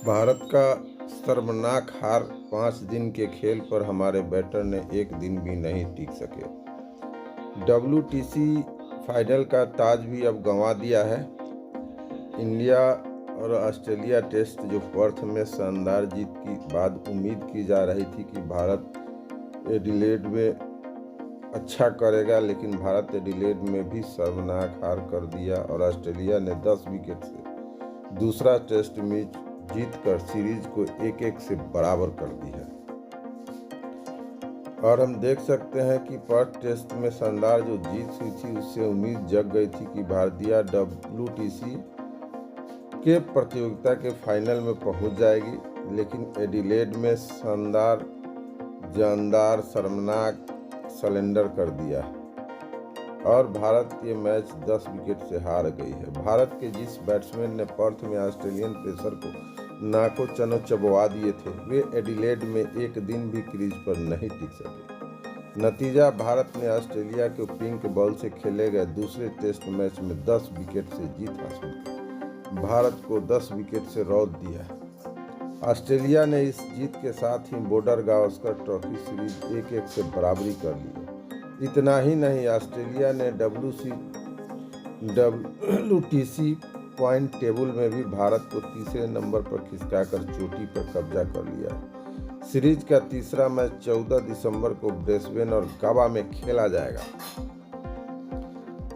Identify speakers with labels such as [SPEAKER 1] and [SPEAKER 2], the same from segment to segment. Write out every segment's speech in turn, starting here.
[SPEAKER 1] भारत का शर्मनाक हार। 5 दिन के खेल पर हमारे बैटर ने एक दिन भी नहीं टिक सके। WTC फाइनल का ताज भी अब गंवा दिया है। इंडिया और ऑस्ट्रेलिया टेस्ट जो पर्थ में शानदार जीत के बाद उम्मीद की जा रही थी कि भारत एडिलेड में अच्छा करेगा, लेकिन भारत एडिलेड में भी शर्मनाक हार कर दिया और ऑस्ट्रेलिया ने 10 विकेट से दूसरा टेस्ट मैच जीतकर सीरीज को 1-1 से बराबर कर दी है। और हम देख सकते हैं कि पर्थ टेस्ट में शानदार जो जीत हुई थी उससे उम्मीद जग गई थी कि भारतीय WTC के प्रतियोगिता के फाइनल में पहुंच जाएगी, लेकिन एडिलेड में शानदार जानदार शर्मनाक सरेंडर कर दिया और भारत ये मैच 10 विकेट से हार गई है। भारत के जिस बैट्समैन ने पर्थ में ऑस्ट्रेलियन पेसर को नाको चनो चबवा दिए थे, वे एडिलेड में एक दिन भी क्रीज पर नहीं टिक सके। नतीजा, भारत ने ऑस्ट्रेलिया के पिंक बॉल से खेले गए दूसरे टेस्ट मैच में 10 विकेट से जीत हासिल की, भारत को 10 विकेट से रौंद दिया। ऑस्ट्रेलिया ने इस जीत के साथ ही बॉर्डर गावस्कर ट्रॉफी सीरीज 1-1 से बराबरी कर ली है। इतना ही नहीं, ऑस्ट्रेलिया ने WTC पॉइंट टेबल में भी भारत को तीसरे नंबर पर खिसकाकर चोटी पर कब्जा कर लिया है। सीरीज का तीसरा मैच 14 दिसंबर को ब्रिस्बेन और गाबा में खेला जाएगा।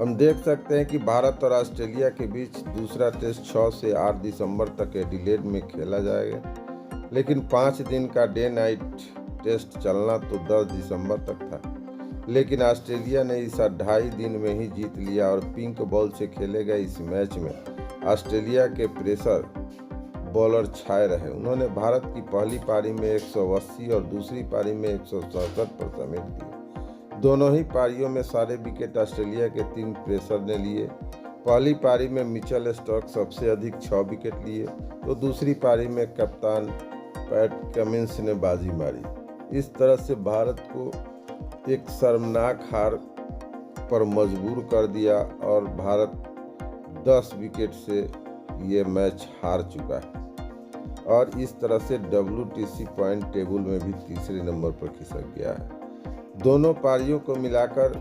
[SPEAKER 1] हम देख सकते हैं कि भारत और ऑस्ट्रेलिया के बीच दूसरा टेस्ट 6 से 8 दिसंबर तक एडिलेड में खेला जाएगा, लेकिन 5 दिन का डे नाइट टेस्ट चलना तो 10 दिसंबर तक था, लेकिन ऑस्ट्रेलिया ने इस 2.5 दिन में ही जीत लिया और पिंक बॉल से खेले गए इस मैच में ऑस्ट्रेलिया के प्रेशर बॉलर छाए रहे। उन्होंने भारत की पहली पारी में 180 और दूसरी पारी में 167 पर समेट दिए। दोनों ही पारियों में सारे विकेट ऑस्ट्रेलिया के 3 प्रेशर ने लिए। पहली पारी में मिचेल स्टार्क सबसे अधिक 6 विकेट लिए, तो दूसरी पारी में कप्तान पैट कमिंस ने बाजी मारी। इस तरह से भारत को एक शर्मनाक हार पर मजबूर कर दिया और भारत 10 विकेट से ये मैच हार चुका है और इस तरह से WTC पॉइंट टेबल में भी तीसरे नंबर पर खिसक गया है। दोनों पारियों को मिलाकर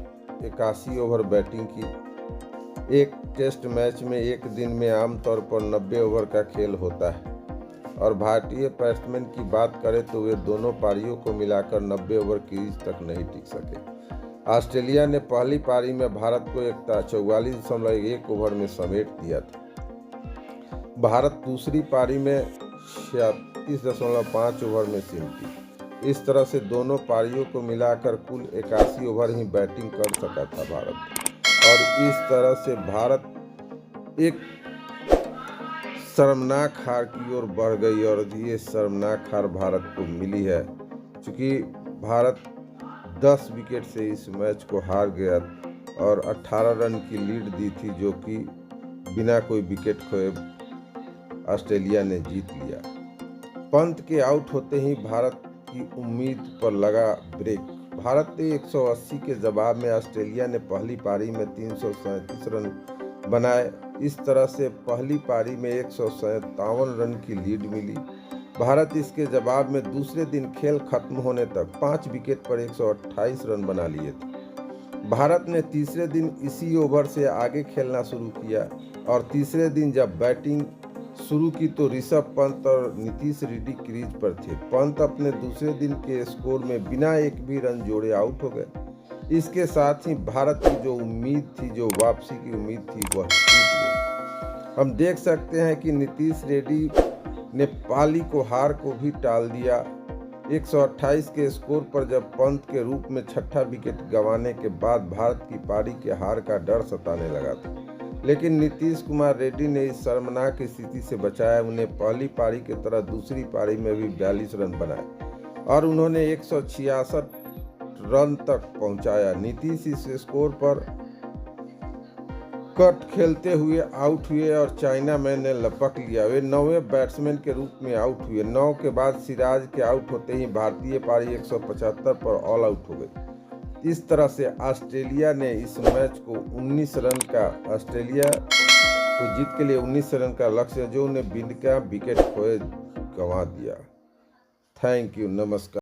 [SPEAKER 1] 81 ओवर बैटिंग की। एक टेस्ट मैच में एक दिन में आमतौर पर 90 ओवर का खेल होता है और भारतीय बैट्समैन की बात करें तो वे दोनों पारियों को मिलाकर 90 ओवर क्रीज तक नहीं टिक सके। ऑस्ट्रेलिया ने पहली पारी में भारत को 44.1 ओवर में समेट दिया था। भारत दूसरी पारी में 36.5 ओवर में सिमटी। इस तरह से दोनों पारियों को मिलाकर कुल 81 ओवर ही बैटिंग कर सका था भारत, और इस तरह से भारत एक शर्मनाक हार की ओर बढ़ गई और ये शर्मनाक हार भारत को मिली है, क्योंकि भारत 10 विकेट से इस मैच को हार गया और 18 रन की लीड दी थी, जो कि बिना कोई विकेट खोए ऑस्ट्रेलिया ने जीत लिया। पंत के आउट होते ही भारत की उम्मीद पर लगा ब्रेक। भारत ने 180 के जवाब में ऑस्ट्रेलिया ने पहली पारी में 337 रन बनाए। इस तरह से पहली पारी में 157 रन की लीड मिली। भारत इसके जवाब में दूसरे दिन खेल खत्म होने तक 5 विकेट पर 128 रन बना लिए थे। भारत ने तीसरे दिन इसी ओवर से आगे खेलना शुरू किया और तीसरे दिन जब बैटिंग शुरू की तो ऋषभ पंत और नीतीश रेड्डी क्रीज पर थे। पंत अपने दूसरे दिन के स्कोर में बिना एक भी रन जोड़े आउट हो गए। इसके साथ ही भारत की जो उम्मीद थी, जो वापसी की उम्मीद थी, वह टूट गई। हम देख सकते हैं कि नीतीश रेड्डी ने पाली को हार को भी टाल दिया। 128 के स्कोर पर जब पंत के रूप में 6ठा विकेट गंवाने के बाद भारत की पारी के हार का डर सताने लगा था, लेकिन नीतीश कुमार रेड्डी ने इस शर्मनाक स्थिति से बचाया। उन्हें पहली पारी की तरह दूसरी पारी में भी 42 रन बनाए और उन्होंने 166 रन तक पहुंचाया। नीतीश इस स्कोर पर कट खेलते हुए आउट हुए और चाइना मैन ने लपक लिया। वे 9वें बैट्समैन के रूप में आउट हुए। 9 के बाद सिराज के आउट होते ही भारतीय पारी 175 पर ऑल आउट हो गई। इस तरह से ऑस्ट्रेलिया ने इस मैच को 19 रन का ऑस्ट्रेलिया को जीत के लिए 19 रन का लक्ष्य जो उन्हें बिना विकेट खोए गंवा दिया। थैंक यू, नमस्कार।